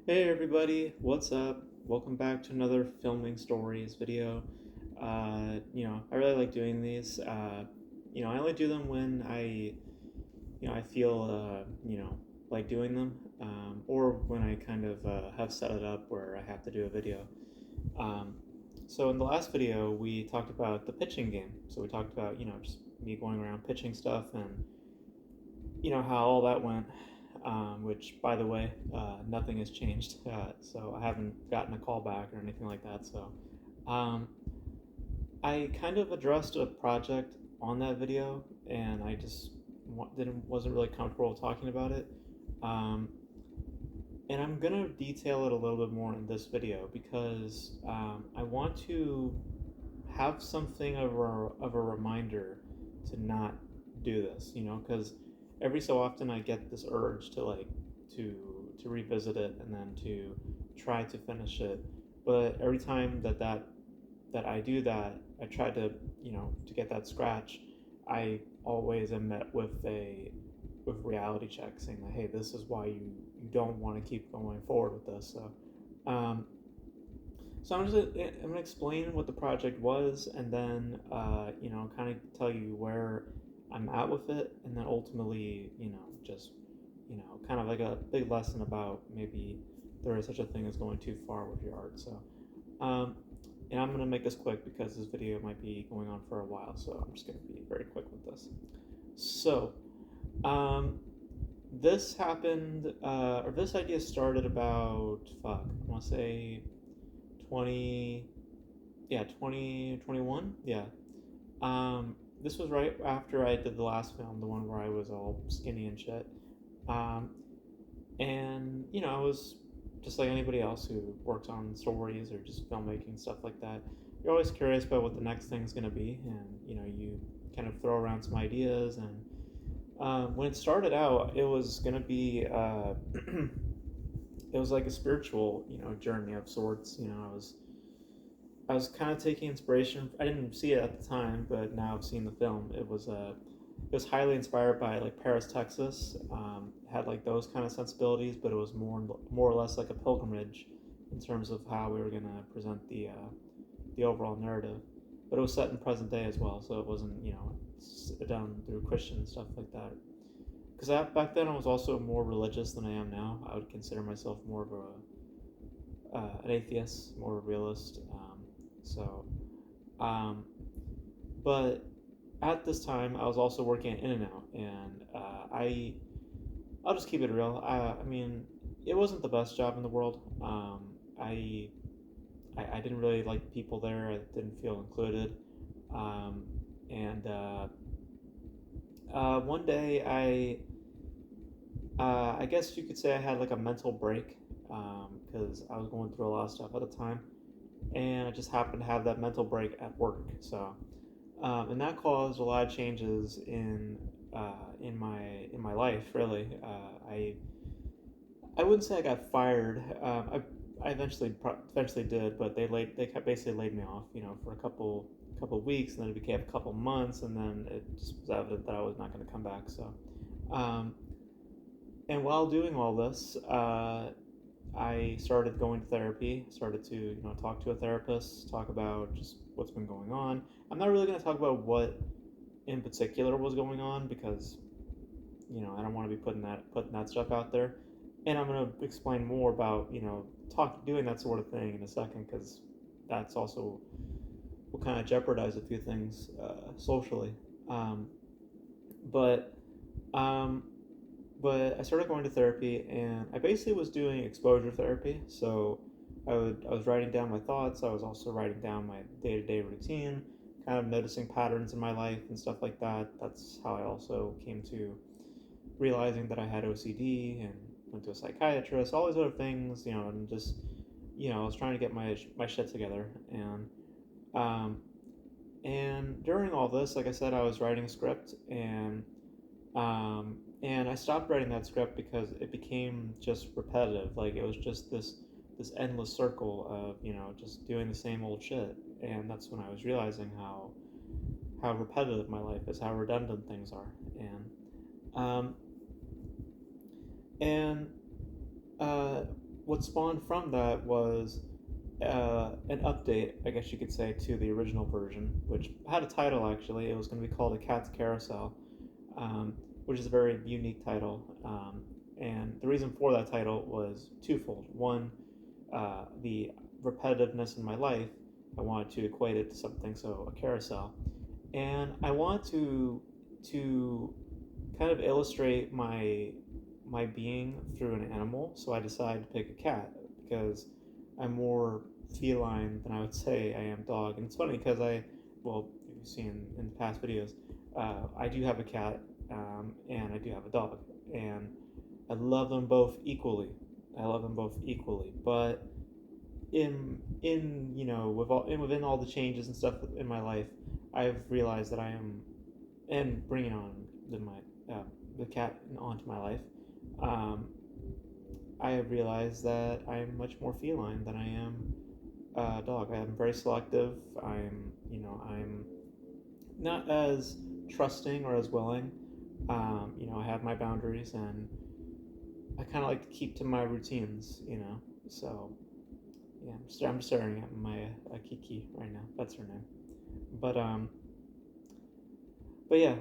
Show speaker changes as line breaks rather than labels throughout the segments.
Hey everybody, what's up? Welcome back to another Filming Stories video. I really like doing these. I only do them when I feel, like doing them, or when I kind of have set it up where I have to do a video. Um, so in the last video, we talked about the pitching game. So we talked about, just me going around pitching stuff and how all that went. Which, by the way, nothing has changed. So I haven't gotten a call back or anything like that. So um, I kind of addressed a project on that video, and I just wasn't really comfortable talking about it. Um, and I'm gonna detail it a little bit more in this video because I want to have something of a reminder to not do this, because every so often I get this urge to to to revisit it and then to try to finish it. But every time that I do that, I try to to get that scratch. I always am met with reality check saying that, hey, this is why you don't want to keep going forward with this. Um, so I'm gonna explain what the project was, and then kind of tell you where I'm at with it, and then ultimately just kind of like a big lesson about maybe there is such a thing as going too far with your art. Um, and I'm gonna make this quick because this video might be going on for a while, so I'm just gonna be very quick with this. So um, this happened, or this idea started about I want to say 20 2021. Yeah. This was right after I did the last film, the one where I was all skinny and shit. Um, and I was just like anybody else who works on stories or just filmmaking stuff like that. You're always curious about what the next thing's gonna be, and you kind of throw around some ideas. And when it started out, it was gonna be it was like a spiritual journey of sorts. I was kind of taking inspiration. I didn't see it at the time, but now I've seen the film. It was highly inspired by like Paris, Texas. Had like those kind of sensibilities, but it was more or less like a pilgrimage in terms of how we were gonna present the overall narrative. But it was set in present day as well, so it wasn't done through Christian stuff like that. Because back then I was also more religious than I am now. I would consider myself more of an atheist, more of a realist. So, um, but at this time, I was also working at In and Out, and I'll just keep it real. I mean, it wasn't the best job in the world. I didn't really like people there. I didn't feel included. Um, and One day, I guess you could say I had like a mental break because I was going through a lot of stuff at the time, and I just happened to have that mental break at work. So and that caused a lot of changes in my life. Really, I wouldn't say I got fired. I eventually did, but they kept basically laid me off. For a couple of weeks, and then it became a couple months, and then it just was evident that I was not going to come back. So, um, and while doing all this, I started going to therapy. Started to talk to a therapist, talk about just what's been going on. I'm not really going to talk about what in particular was going on because I don't want to be putting that stuff out there. And I'm going to explain more about doing that sort of thing in a second because that's also will kind of jeopardize a few things socially. Um, but um, but I started going to therapy, and I basically was doing exposure therapy. So I was writing down my thoughts. I was also writing down my day to day routine, kind of noticing patterns in my life and stuff like that. That's how I also came to realizing that I had OCD and went to a psychiatrist. All these other things, and just I was trying to get my shit together. Um, and during all this, like I said, I was writing a script, and I stopped writing that script because it became just repetitive. Like it was just this endless circle of just doing the same old shit. And that's when I was realizing how repetitive my life is, how redundant things are. Um, and uh, what spawned from that was an update, I guess you could say, to the original version, which had a title actually. It was going to be called A Cat's Carousel, um, which is a very unique title. And the reason for that title was twofold. One, the repetitiveness in my life, I wanted to equate it to something, so a carousel, and I wanted to kind of illustrate my being through an animal. So I decided to pick a cat because I'm more feline than I would say I am dog. And it's funny because well, you've seen in the past videos, I do have a cat, and I do have a dog, and I love them both equally. I love them both equally, but in within all the changes and stuff in my life, I've realized that I am, and bringing on my the cat onto my life, um, I have realized that I'm much more feline than I am dog. I am very selective. I'm not as trusting or as willing. I have my boundaries, and I kind of like to keep to my routines. So yeah, I'm staring at my Kiki right now. That's her name. But but yeah,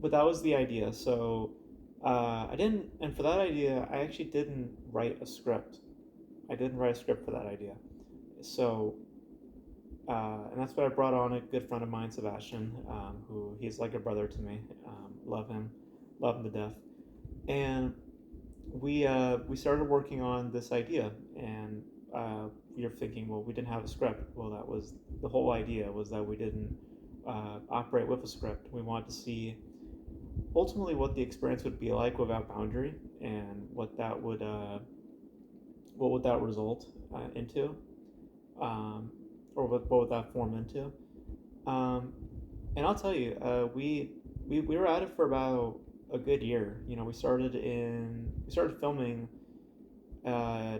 but that was the idea. So I didn't, and for that idea, I actually didn't write a script. I didn't write a script for that idea. So and that's why I brought on a good friend of mine, Sebastian, who he's like a brother to me. Love him to death. And we started working on this idea, and we were thinking, well, we didn't have a script. Well, that was the whole idea, was that we didn't operate with a script. We wanted to see ultimately what the experience would be like without boundary, and what would that result into, um, or what would that form into. Um, and I'll tell you, we were at it for about a good year. We started filming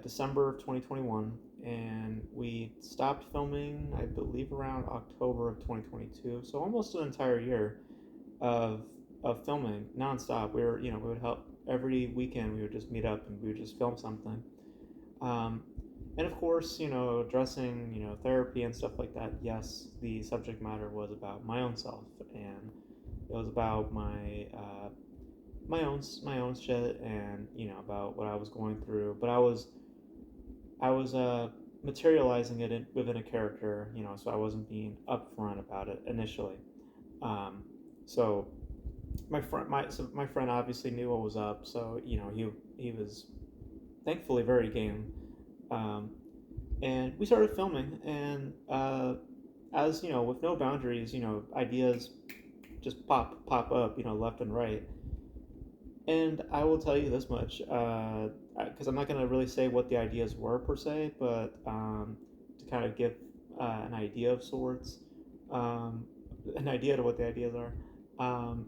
December of 2021, and we stopped filming, I believe, around October of 2022. So almost an entire year of filming nonstop. We would help every weekend. We would just meet up and we would just film something. Um, and of course, addressing therapy and stuff like that. Yes, the subject matter was about my own self, and it was about my own shit, and about what I was going through. But I was materializing it within a character, so I wasn't being upfront about it initially. Um, so my friend obviously knew what was up, so he was thankfully very game. Um, and we started filming, and as with no boundaries, ideas just pop up, left and right. And I will tell you this much, because I'm not going to really say what the ideas were per se, but to kind of give an idea of sorts, um, an idea to what the ideas are. Um,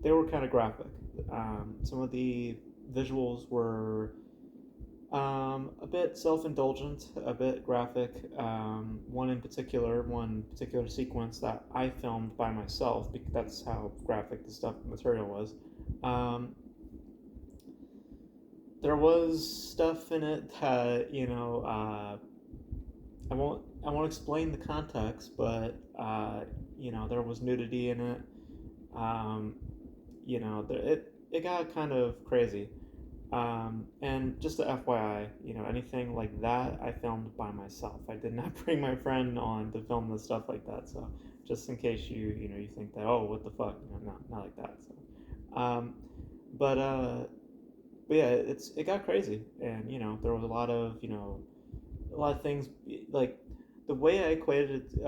they were kind of graphic. Some of the visuals were a bit self-indulgent, a bit graphic. One particular sequence that I filmed by myself, because that's how graphic the stuff material was. Um, there was stuff in it that I won't explain the context, but there was nudity in it. Um, it got kind of crazy. And just the FYI, anything like that I filmed by myself. I did not bring my friend on to film the stuff like that. So just in case you think that, oh, what the fuck, not like that. So, but but yeah, it got crazy, and there was a lot of things, like the way I equated it.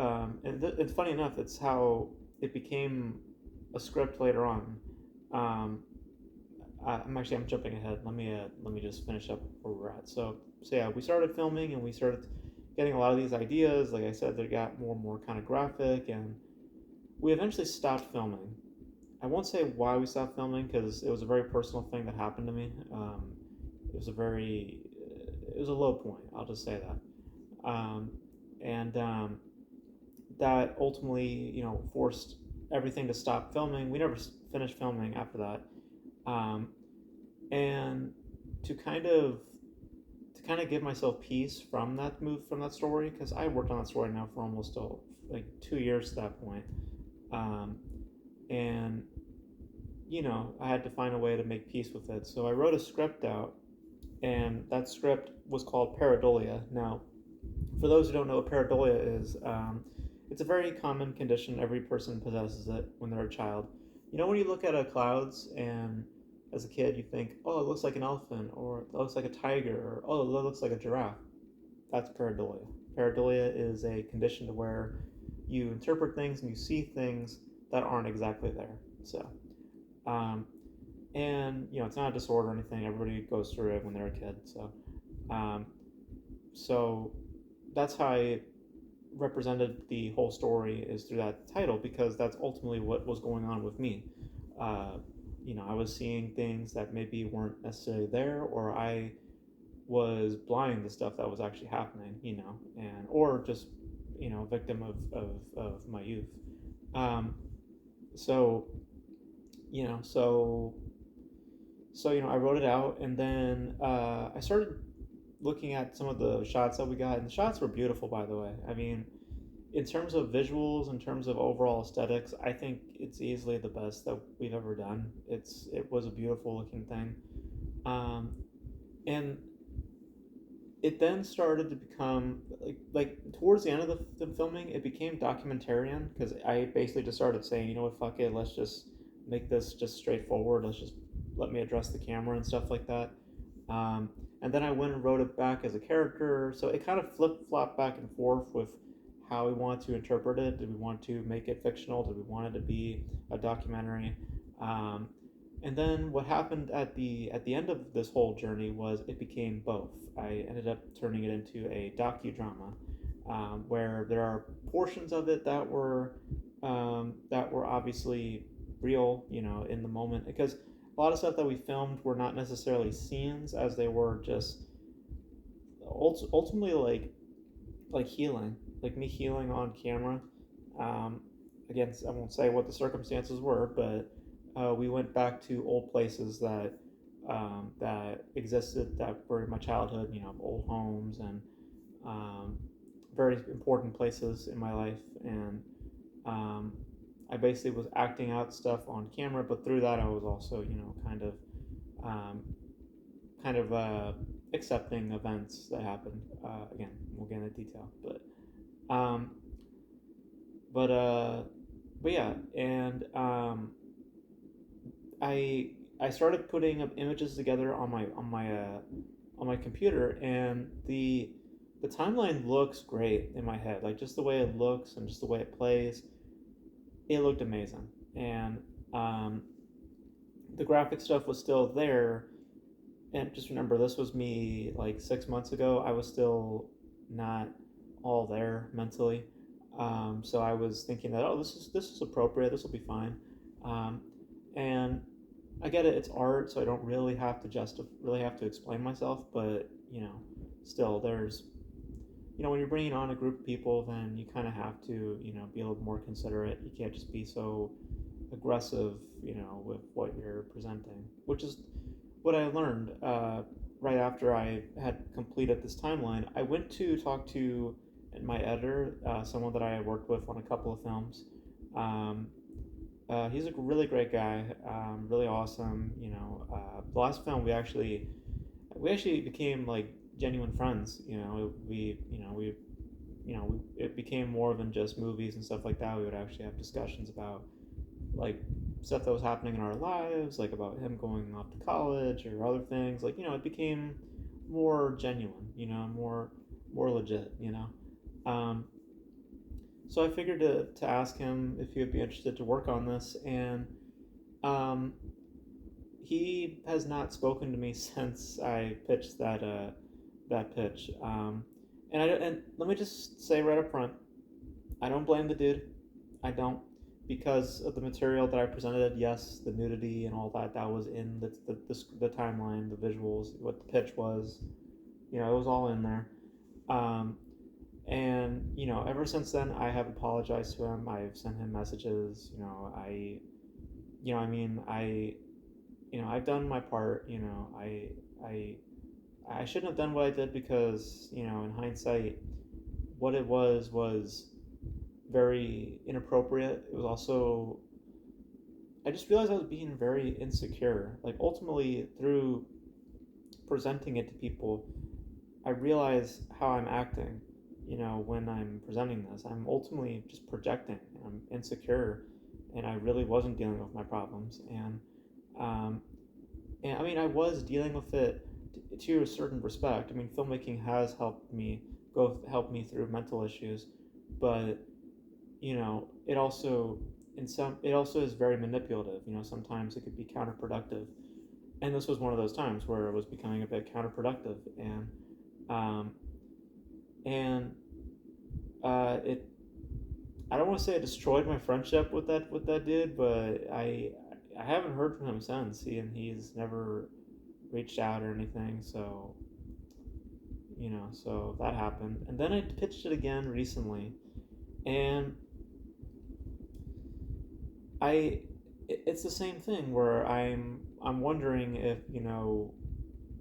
And it's funny enough, it's how it became a script later on. Um, I'm jumping ahead. Let me just finish up where we're at. So yeah, we started filming and we started getting a lot of these ideas. Like I said, they got more and more kind of graphic, and we eventually stopped filming. I won't say why we stopped filming because it was a very personal thing that happened to me. It was a very, it was a low point. I'll just say that, and that ultimately, forced everything to stop filming. We never finished filming after that, um, and to kind of to kind of give myself peace from that story, because I worked on that story now for almost like 2 years at that point. Um, and I had to find a way to make peace with it. So I wrote a script out, and that script was called Pareidolia. Now, for those who don't know what pareidolia is, it's a very common condition. Every person possesses it when they're a child. When you look at a clouds and as a kid you think, oh, it looks like an elephant, or it looks like a tiger, or oh, it looks like a giraffe. That's pareidolia. Pareidolia is a condition to where you interpret things and you see things that aren't exactly there. So, um, and it's not a disorder or anything. Everybody goes through it when they're a kid. Um, so that's how I represented the whole story, is through that title, because that's ultimately what was going on with me. Uh, I was seeing things that maybe weren't necessarily there, or I was blind to stuff that was actually happening, and or just victim of my youth. Um, so you know so I wrote it out, and then I started looking at some of the shots that we got, and the shots were beautiful, by the way. I mean, in terms of visuals, in terms of overall aesthetics, I think it's easily the best that we've ever done. It was a beautiful looking thing, and it then started to become like towards the end of the filming, it became documentarian, because I basically just started saying, you know what, fuck it, let's just make this just straightforward. Let's just let me address the camera and stuff like that. Um, and then I went and wrote it back as a character, so it kind of flip flopped back and forth with how we wanted to interpret it. Did we want to make it fictional? Did we want it to be a documentary? Um, and then what happened at the end of this whole journey was it became both. I ended up turning it into a docudrama, where there are portions of it that were obviously real, in the moment, because a lot of stuff that we filmed were not necessarily scenes, as they were just ultimately like healing, like me healing on camera. Um, Again, I won't say what the circumstances were, but we went back to old places that existed, that were in my childhood. Old homes and um, very important places in my life, and um, I basically was acting out stuff on camera, but through that I was also, um, kind of accepting events that happened. Again, we'll get into detail, um, but uh, but yeah, and I I started putting up images together on my computer, and the timeline looks great in my head. Like, just the way it looks and just the way it plays, it looked amazing. And um, the graphic stuff was still there. And just remember, this was me like 6 months ago. I was still not all there mentally. So I was thinking that, oh, this is appropriate. This will be fine. Um, and I get it. It's art, so I don't really have to explain myself. But still, there's when you're bringing on a group of people, then you kind of have to be a little more considerate. You can't just be so aggressive, with what you're presenting, which is what I learned right after I had completed this timeline. I went to talk to my editor, someone that I had worked with on a couple of films. Um, he's a really great guy, really awesome. The last film we actually became like genuine friends. It became more than just movies and stuff like that. We would actually have discussions about like stuff that was happening in our lives, like about him going off to college or other things. Like, it became more genuine, more legit. Um, so I figured to ask him if he would be interested to work on this, and um, he has not spoken to me since I pitched that pitch. And let me just say right up front, I don't blame the dude. I don't, because of the material that I presented. Yes, the nudity and all that was in the timeline, the visuals, what the pitch was. It was all in there. Um, and ever since then, I have apologized to him. I've sent him messages. I mean, I've done my part. I I shouldn't have done what I did because, in hindsight, what it was very inappropriate. It was also, I just realized I was being very insecure. Like, ultimately, through presenting it to people, I realize how I'm acting, when I'm presenting this. I'm ultimately just projecting. I'm insecure, and I really wasn't dealing with my problems. Um, and I mean, I was dealing with it to a certain respect. I mean, filmmaking has helped me through mental issues, but it also is very manipulative. Sometimes it could be counterproductive, and this was one of those times where it was becoming a bit counterproductive, um, and it I don't want to say it destroyed my friendship with that dude, but I haven't heard from him since. He's never reached out or anything. So that happened, and then I pitched it again recently, and I it's the same thing where I'm wondering if the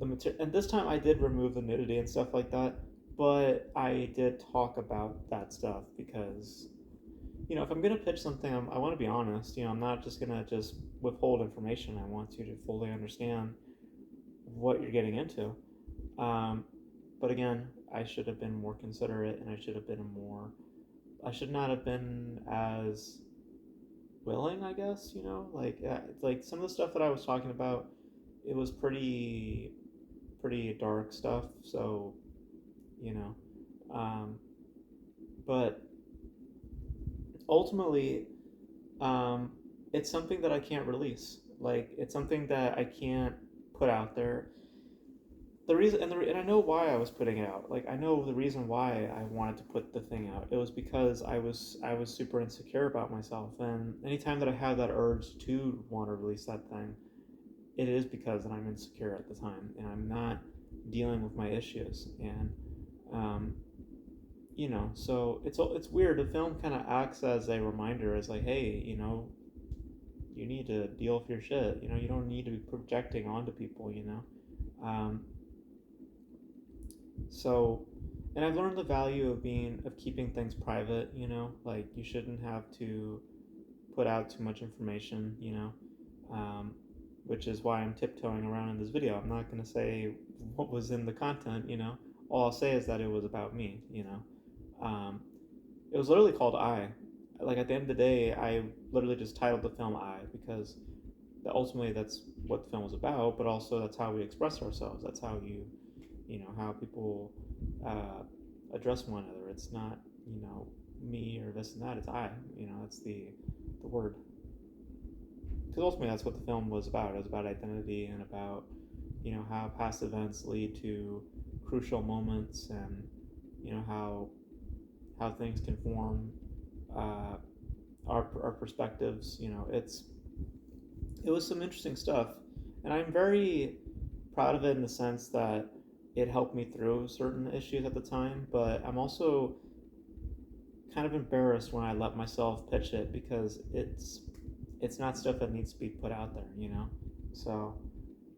material, and this time I did remove the nudity and stuff like that, but I did talk about that stuff because if I'm gonna pitch something, I want to be honest. I'm not just gonna just withhold information. I want you to fully understand what you're getting into. Um, but again, I should have been more considerate, and I should not have been as willing. I guess like some of the stuff that I was talking about, it was pretty dark stuff. So you know, um, but ultimately, um, it's something that I can't release. Like it's something that I can't put out there. And I know why I was putting it out. Like I know the reason why I wanted to put the thing out. It was because I was super insecure about myself, and anytime that I have that urge to want to release that thing, it is because I'm insecure at the time, and I'm not dealing with my issues. And um, so it's weird. The film kind of acts as a reminder, as like, hey, you need to deal with your shit. You don't need to be projecting onto people. Um, so, and I've learned the value of keeping things private. Like you shouldn't have to put out too much information. Um, which is why I'm tiptoeing around in this video. I'm not gonna say what was in the content. All I'll say is that it was about me. Um, it was literally called I. Like at the end of the day, I literally just titled the film I because ultimately that's what the film was about, but also that's how we express ourselves. That's how how people uh, address one another. It's not me or this and that. It's I. That's the word. Because ultimately that's what the film was about. It was about identity and about how past events lead to crucial moments, and how things can form uh, our perspectives. It was some interesting stuff, and I'm very proud of it in the sense that it helped me through certain issues at the time. But I'm also kind of embarrassed when I let myself pitch it because it's not stuff that needs to be put out there. So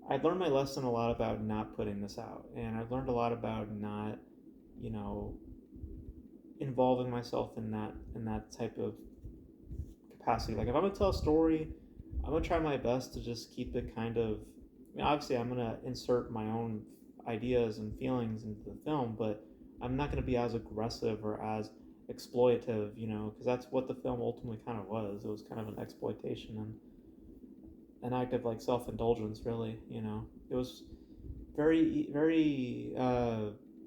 I learned my lesson a lot about not putting this out, and I've learned a lot about not, you know, involving myself in that type of capacity. Like if I'm gonna tell a story, I'm gonna try my best to just keep it kind of. I mean, obviously, I'm gonna insert my own ideas and feelings into the film, but I'm not gonna be as aggressive or as exploitative, because that's what the film ultimately kind of was. It was kind of an exploitation and an act of like self-indulgence, really. It was very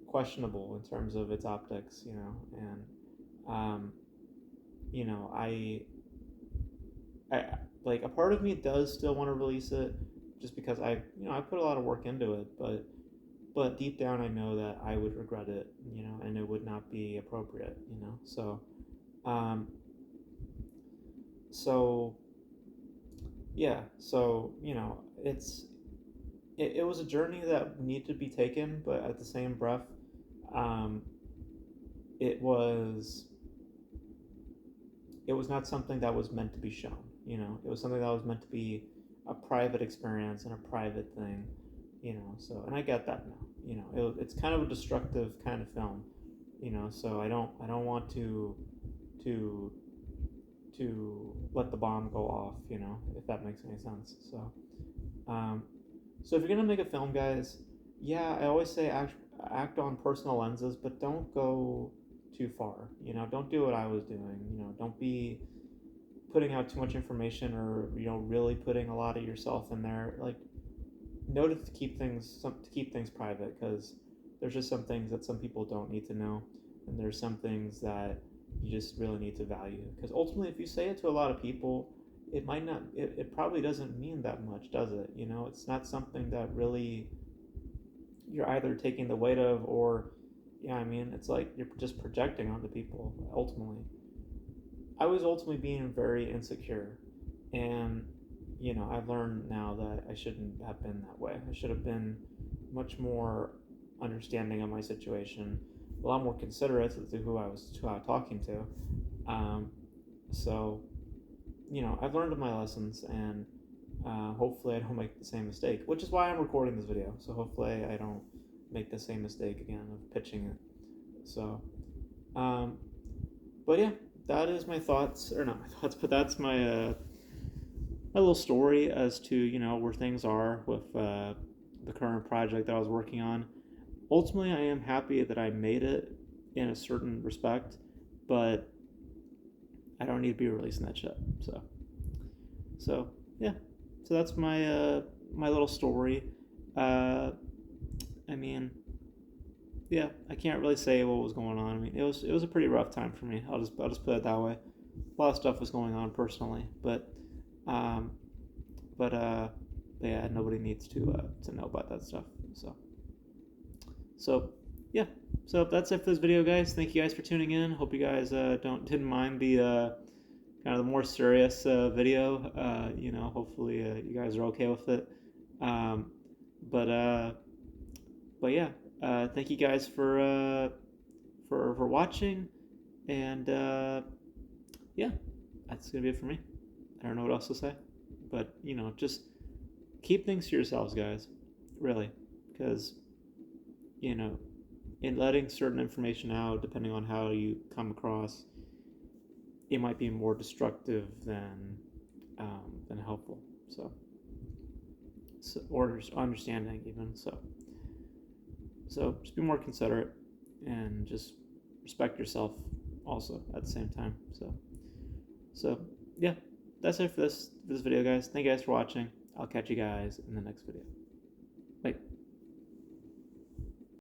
questionable in terms of its optics, and um, I I like a part of me does still want to release it just because I put a lot of work into it, but deep down I know that I would regret it, and it would not be appropriate, um, so yeah, so it was a journey that needed to be taken, but at the same breath, um, it was it was not something that was meant to be shown. It was something that was meant to be a private experience and a private thing. So, and I get that now. it's kind of a destructive kind of film, so I don't want to let the bomb go off, if that makes any sense. Um, so if you're gonna make a film, guys, yeah, I always say act on personal lenses, but don't go too far. Don't do what I was doing. Don't be putting out too much information, or really putting a lot of yourself in there. Like, noted to keep things private, because there's just some things that some people don't need to know, and there's some things that you just really need to value, because ultimately if you say it to a lot of people, it probably doesn't mean that much, does it? It's not something that really you're either taking the weight of, or it's like you're just projecting onto people. Ultimately, I was ultimately being very insecure, and I've learned now that I shouldn't have been that way. I should have been much more understanding of my situation, a lot more considerate to who I was talking to. So I've learned my lessons, and hopefully I don't make the same mistake, which is why I'm recording this video. So hopefully I don't make the same mistake again of pitching it. So, but yeah, that is my thoughts, or not my thoughts, but that's my my little story as to where things are with the current project that I was working on. Ultimately, I am happy that I made it in a certain respect, but I don't need to be releasing that shit. So yeah, so that's my my little story. Uh, I mean, yeah, I can't really say what was going on. I mean, it was a pretty rough time for me. I'll just put it that way. A lot of stuff was going on personally, um, but yeah, nobody needs to know about that stuff. So yeah, so that's it for this video, guys. Thank you guys for tuning in. Hope you guys didn't mind the kind of the more serious video. Hopefully you guys are okay with it. Um, but but yeah, thank you guys for watching, and yeah, that's gonna be it for me. I don't know what else to say, but just keep things to yourselves, guys. Really, because in letting certain information out, depending on how you come across, it might be more destructive than helpful. So or understanding even. So just be more considerate, and just respect yourself also at the same time. So yeah, that's it for this video, guys. Thank you guys for watching. I'll catch you guys in the next video.